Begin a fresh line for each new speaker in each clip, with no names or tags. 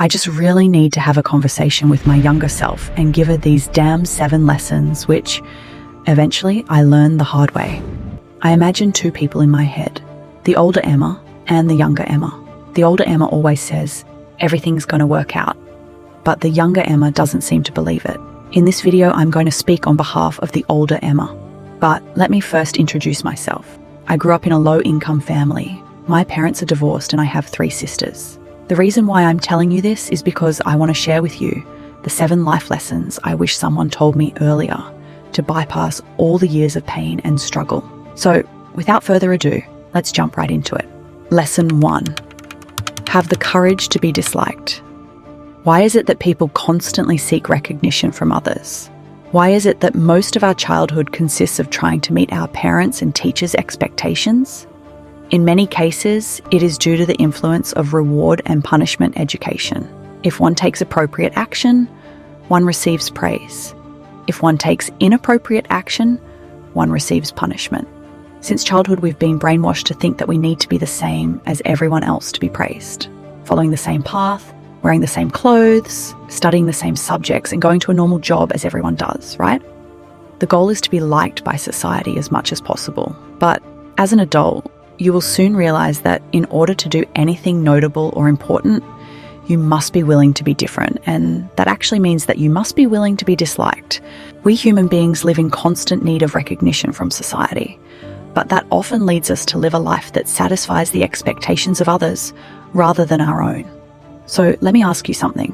I just really need to have a conversation with my younger self and give her these damn 7 lessons, which eventually I learned the hard way. I imagine 2 people in my head, the older Emma and the younger Emma. The older Emma always says, everything's going to work out. But the younger Emma doesn't seem to believe it. In this video, I'm going to speak on behalf of the older Emma. But let me first introduce myself. I grew up in a low-income family. My parents are divorced and I have 3 sisters. The reason why I'm telling you this is because I want to share with you the 7 life lessons I wish someone told me earlier to bypass all the years of pain and struggle. So, without further ado, let's jump right into it. Lesson 1. Have the courage to be disliked. Why is it that people constantly seek recognition from others? Why is it that most of our childhood consists of trying to meet our parents' and teachers' expectations? In many cases, it is due to the influence of reward and punishment education. If one takes appropriate action, one receives praise. If one takes inappropriate action, one receives punishment. Since childhood, we've been brainwashed to think that we need to be the same as everyone else to be praised. Following the same path, wearing the same clothes, studying the same subjects, and going to a normal job as everyone does, right? The goal is to be liked by society as much as possible. But as an adult, you will soon realize that in order to do anything notable or important, you must be willing to be different, and that actually means that you must be willing to be disliked. We human beings live in constant need of recognition from society, but that often leads us to live a life that satisfies the expectations of others rather than our own. So let me ask you something.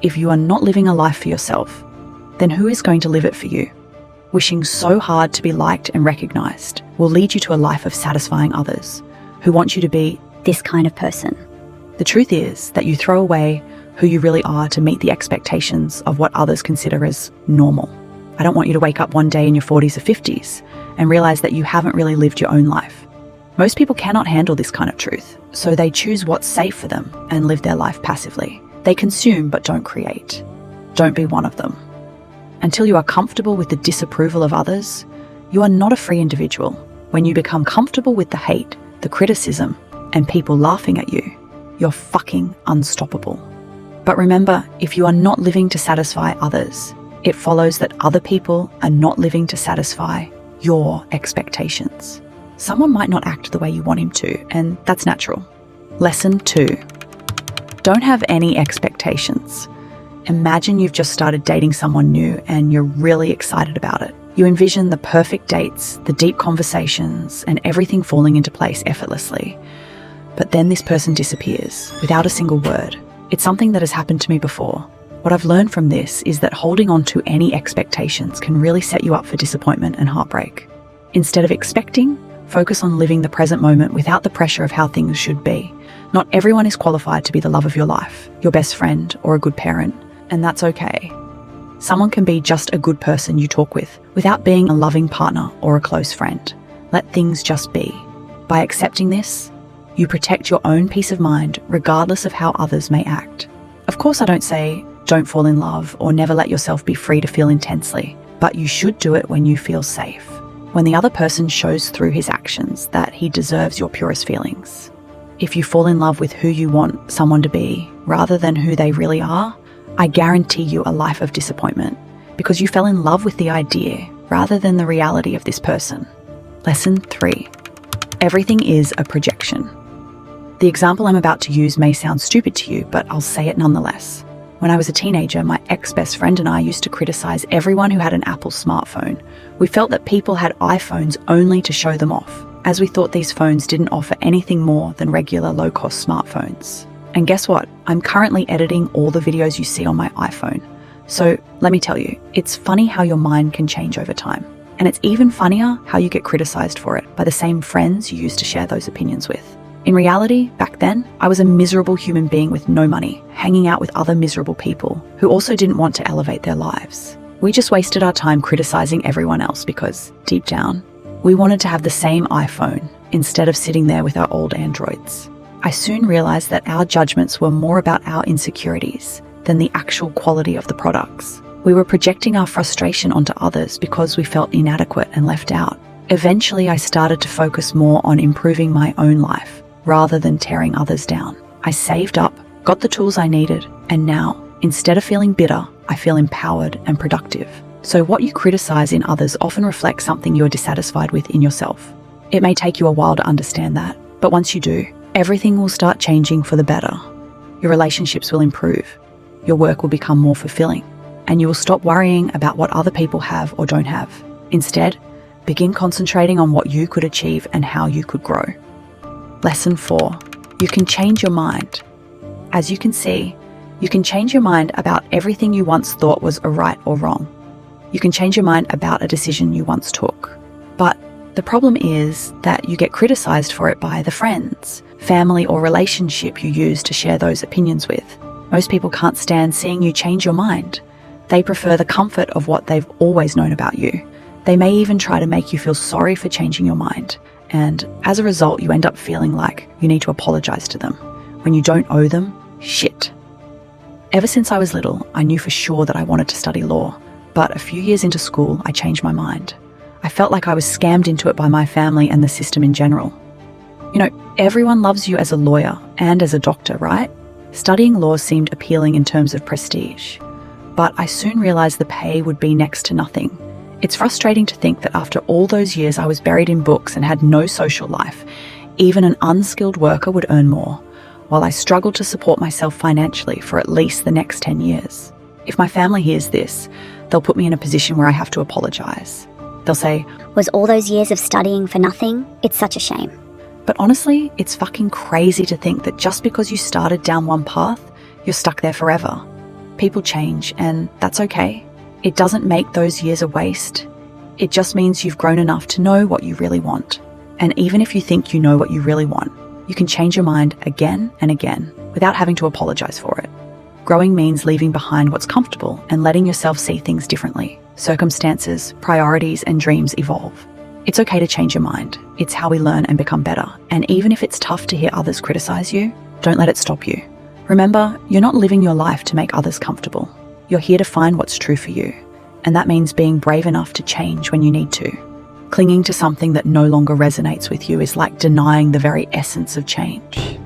If you are not living a life for yourself, then who is going to live it for you? Wishing so hard to be liked and recognized will lead you to a life of satisfying others who want you to be
this kind of person.
The truth is that you throw away who you really are to meet the expectations of what others consider as normal. I don't want you to wake up one day in your 40s or 50s and realize that you haven't really lived your own life. Most people cannot handle this kind of truth, so they choose what's safe for them and live their life passively. They consume but don't create. Don't be one of them. Until you are comfortable with the disapproval of others, you are not a free individual. When you become comfortable with the hate, the criticism, and people laughing at you, you're fucking unstoppable. But remember, if you are not living to satisfy others, it follows that other people are not living to satisfy your expectations. Someone might not act the way you want him to, and that's natural. Lesson 2. Don't have any expectations. Imagine you've just started dating someone new and you're really excited about it. You envision the perfect dates, the deep conversations, and everything falling into place effortlessly. But then this person disappears without a single word. It's something that has happened to me before. What I've learned from this is that holding on to any expectations can really set you up for disappointment and heartbreak. Instead of expecting, focus on living the present moment without the pressure of how things should be. Not everyone is qualified to be the love of your life, your best friend, or a good parent. And that's okay. Someone can be just a good person you talk with without being a loving partner or a close friend. Let things just be. By accepting this, you protect your own peace of mind regardless of how others may act. Of course, I don't say don't fall in love or never let yourself be free to feel intensely, but you should do it when you feel safe, when the other person shows through his actions that he deserves your purest feelings. If you fall in love with who you want someone to be rather than who they really are, I guarantee you a life of disappointment because you fell in love with the idea rather than the reality of this person. Lesson 3. Everything is a projection. The example I'm about to use may sound stupid to you, but I'll say it nonetheless. When I was a teenager, my ex-best friend and I used to criticize everyone who had an Apple smartphone. We felt that people had iPhones only to show them off, as we thought these phones didn't offer anything more than regular low-cost smartphones. And guess what? I'm currently editing all the videos you see on my iPhone. So let me tell you, it's funny how your mind can change over time. And it's even funnier how you get criticized for it by the same friends you used to share those opinions with. In reality, back then, I was a miserable human being with no money, hanging out with other miserable people who also didn't want to elevate their lives. We just wasted our time criticizing everyone else because, deep down, we wanted to have the same iPhone instead of sitting there with our old Androids. I soon realized that our judgments were more about our insecurities than the actual quality of the products. We were projecting our frustration onto others because we felt inadequate and left out. Eventually, I started to focus more on improving my own life rather than tearing others down. I saved up, got the tools I needed, and now, instead of feeling bitter, I feel empowered and productive. So what you criticize in others often reflects something you're dissatisfied with in yourself. It may take you a while to understand that, but once you do, everything will start changing for the better. Your relationships will improve, your work will become more fulfilling, and you will stop worrying about what other people have or don't have. Instead, begin concentrating on what you could achieve and how you could grow. Lesson 4. You can change your mind. As you can see, you can change your mind about everything you once thought was a right or wrong. You can change your mind about a decision you once took. But the problem is that you get criticized for it by the friends, family, or relationship you use to share those opinions with. Most people can't stand seeing you change your mind. They prefer the comfort of what they've always known about you. They may even try to make you feel sorry for changing your mind. And as a result, you end up feeling like you need to apologize to them when you don't owe them shit. Ever since I was little, I knew for sure that I wanted to study law. But a few years into school, I changed my mind. I felt like I was scammed into it by my family and the system in general. You know, everyone loves you as a lawyer and as a doctor, right? Studying law seemed appealing in terms of prestige. But I soon realized the pay would be next to nothing. It's frustrating to think that after all those years I was buried in books and had no social life, even an unskilled worker would earn more, while I struggled to support myself financially for at least the next 10 years. If my family hears this, they'll put me in a position where I have to apologize. They'll say,
"Was all those years of studying for nothing? It's such a shame."
But honestly, it's fucking crazy to think that just because you started down one path, you're stuck there forever. People change, and that's okay. It doesn't make those years a waste. It just means you've grown enough to know what you really want. And even if you think you know what you really want, you can change your mind again and again without having to apologize for it. Growing means leaving behind what's comfortable and letting yourself see things differently. Circumstances, priorities, and dreams evolve. It's okay to change your mind. It's how we learn and become better. And even if it's tough to hear others criticize you, don't let it stop you. Remember, you're not living your life to make others comfortable. You're here to find what's true for you. And that means being brave enough to change when you need to. Clinging to something that no longer resonates with you is like denying the very essence of change.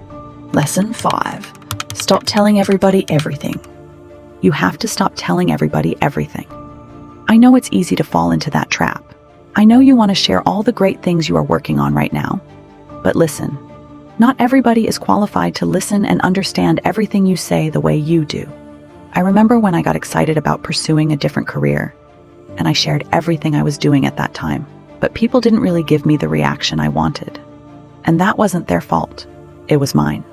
Lesson 5. Stop telling everybody everything. You have to stop telling everybody everything. I know it's easy to fall into that trap. I know you want to share all the great things you are working on right now. But listen, not everybody is qualified to listen and understand everything you say the way you do. I remember when I got excited about pursuing a different career, and I shared everything I was doing at that time, but people didn't really give me the reaction I wanted. And that wasn't their fault. It was mine.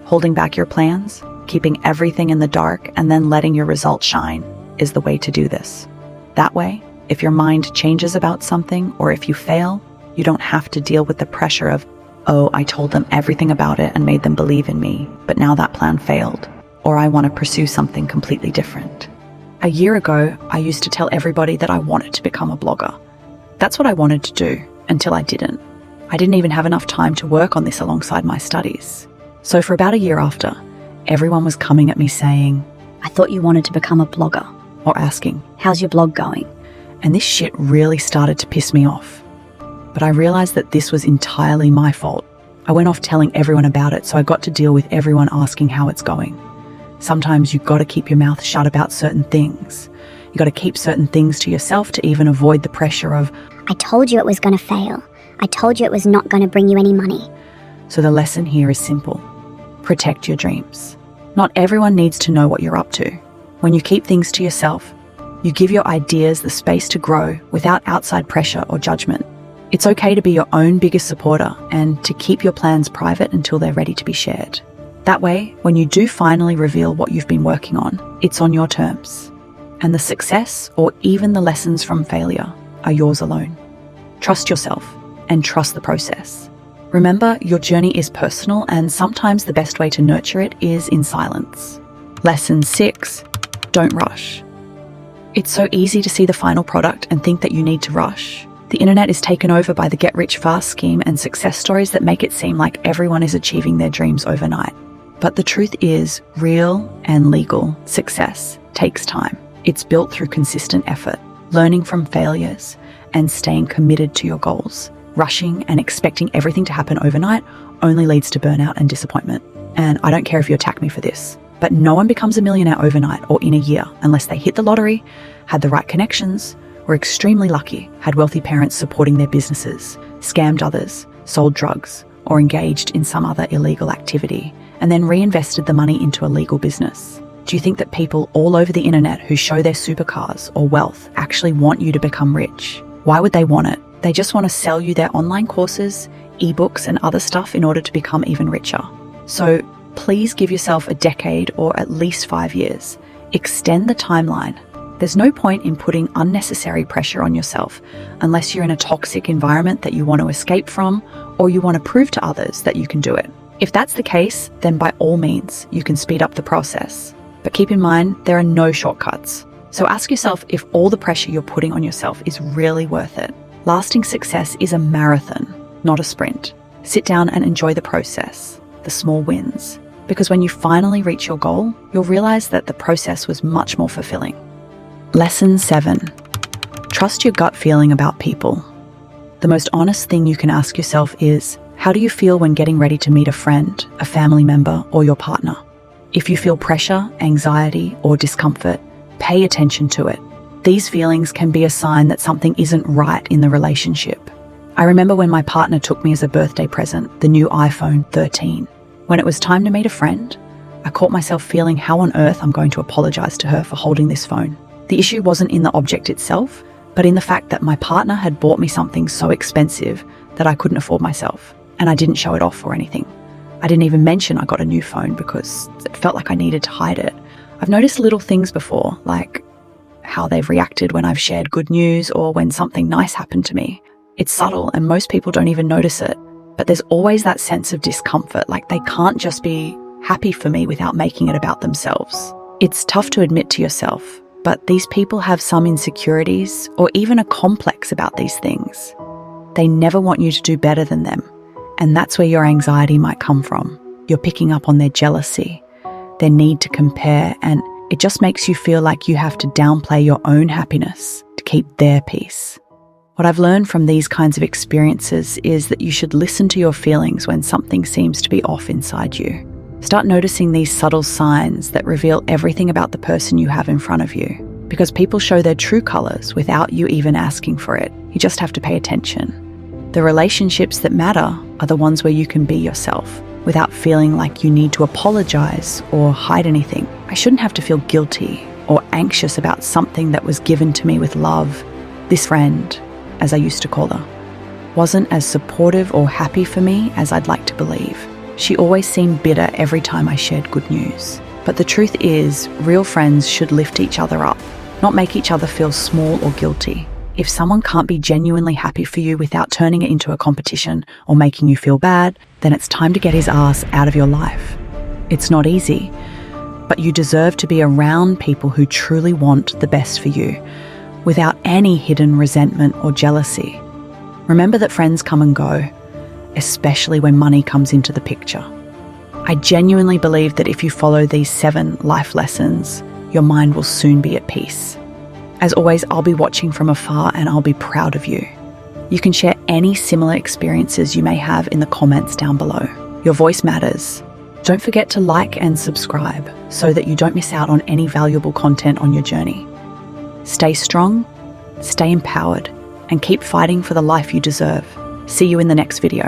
Holding back your plans, keeping everything in the dark, and then letting your results shine is the way to do this. That way, if your mind changes about something or if you fail, you don't have to deal with the pressure of, oh, I told them everything about it and made them believe in me, but now that plan failed, or I want to pursue something completely different. A year ago, I used to tell everybody that I wanted to become a blogger. That's what I wanted to do, until I didn't. I didn't even have enough time to work on this alongside my studies. So for about a year after, everyone was coming at me saying,
"I thought you wanted to become a blogger."
Or asking,
"How's your blog going?"
And this shit really started to piss me off. But I realized that this was entirely my fault. I went off telling everyone about it, so I got to deal with everyone asking how it's going. Sometimes you've got to keep your mouth shut about certain things. You've got to keep certain things to yourself to even avoid the pressure of,
"I told you it was going to fail. I told you it was not going to bring you any money."
So the lesson here is simple. Protect your dreams. Not everyone needs to know what you're up to. When you keep things to yourself, you give your ideas the space to grow without outside pressure or judgment. It's okay to be your own biggest supporter and to keep your plans private until they're ready to be shared. That way, when you do finally reveal what you've been working on, it's on your terms. And the success or even the lessons from failure are yours alone. Trust yourself and trust the process. Remember, your journey is personal, and sometimes the best way to nurture it is in silence. Lesson 6. Don't rush. It's so easy to see the final product and think that you need to rush. The internet is taken over by the get-rich-fast scheme and success stories that make it seem like everyone is achieving their dreams overnight. But the truth is, real and legal success takes time. It's built through consistent effort, learning from failures, and staying committed to your goals. Rushing and expecting everything to happen overnight only leads to burnout and disappointment. And I don't care if you attack me for this, but no one becomes a millionaire overnight or in a year unless they hit the lottery, had the right connections, were extremely lucky, had wealthy parents supporting their businesses, scammed others, sold drugs, or engaged in some other illegal activity, and then reinvested the money into a legal business. Do you think that people all over the internet who show their supercars or wealth actually want you to become rich? Why would they want it? They just want to sell you their online courses, ebooks, and other stuff in order to become even richer. So please give yourself a decade or at least 5 years. Extend the timeline. There's no point in putting unnecessary pressure on yourself unless you're in a toxic environment that you want to escape from or you want to prove to others that you can do it. If that's the case, then by all means, you can speed up the process. But keep in mind, there are no shortcuts. So ask yourself if all the pressure you're putting on yourself is really worth it. Lasting success is a marathon, not a sprint. Sit down and enjoy the process, the small wins. Because when you finally reach your goal, you'll realize that the process was much more fulfilling. Lesson 7. Trust your gut feeling about people. The most honest thing you can ask yourself is, how do you feel when getting ready to meet a friend, a family member, or your partner? If you feel pressure, anxiety, or discomfort, pay attention to it. These feelings can be a sign that something isn't right in the relationship. I remember when my partner took me as a birthday present the new iPhone 13. When it was time to meet a friend, I caught myself feeling how on earth I'm going to apologize to her for holding this phone. The issue wasn't in the object itself, but in the fact that my partner had bought me something so expensive that I couldn't afford myself, and I didn't show it off or anything. I didn't even mention I got a new phone because it felt like I needed to hide it. I've noticed little things before, like how they've reacted when I've shared good news or when something nice happened to me. It's subtle and most people don't even notice it, but there's always that sense of discomfort, like they can't just be happy for me without making it about themselves. It's tough to admit to yourself, but these people have some insecurities or even a complex about these things. They never want you to do better than them, and that's where your anxiety might come from. You're picking up on their jealousy, their need to compare, and it just makes you feel like you have to downplay your own happiness to keep their peace. What I've learned from these kinds of experiences is that you should listen to your feelings when something seems to be off inside you. Start noticing these subtle signs that reveal everything about the person you have in front of you, because people show their true colors without you even asking for it. You just have to pay attention. The relationships that matter are the ones where you can be yourself without feeling like you need to apologize or hide anything. I shouldn't have to feel guilty or anxious about something that was given to me with love. This friend, as I used to call her, wasn't as supportive or happy for me as I'd like to believe. She always seemed bitter every time I shared good news. But the truth is, real friends should lift each other up, not make each other feel small or guilty. If someone can't be genuinely happy for you without turning it into a competition or making you feel bad, then it's time to get his ass out of your life. It's not easy, but you deserve to be around people who truly want the best for you, without any hidden resentment or jealousy. Remember that friends come and go, especially when money comes into the picture. I genuinely believe that if you follow these 7 life lessons, your mind will soon be at peace. As always, I'll be watching from afar and I'll be proud of you. You can share any similar experiences you may have in the comments down below. Your voice matters. Don't forget to like and subscribe so that you don't miss out on any valuable content on your journey. Stay strong, stay empowered, and keep fighting for the life you deserve. See you in the next video.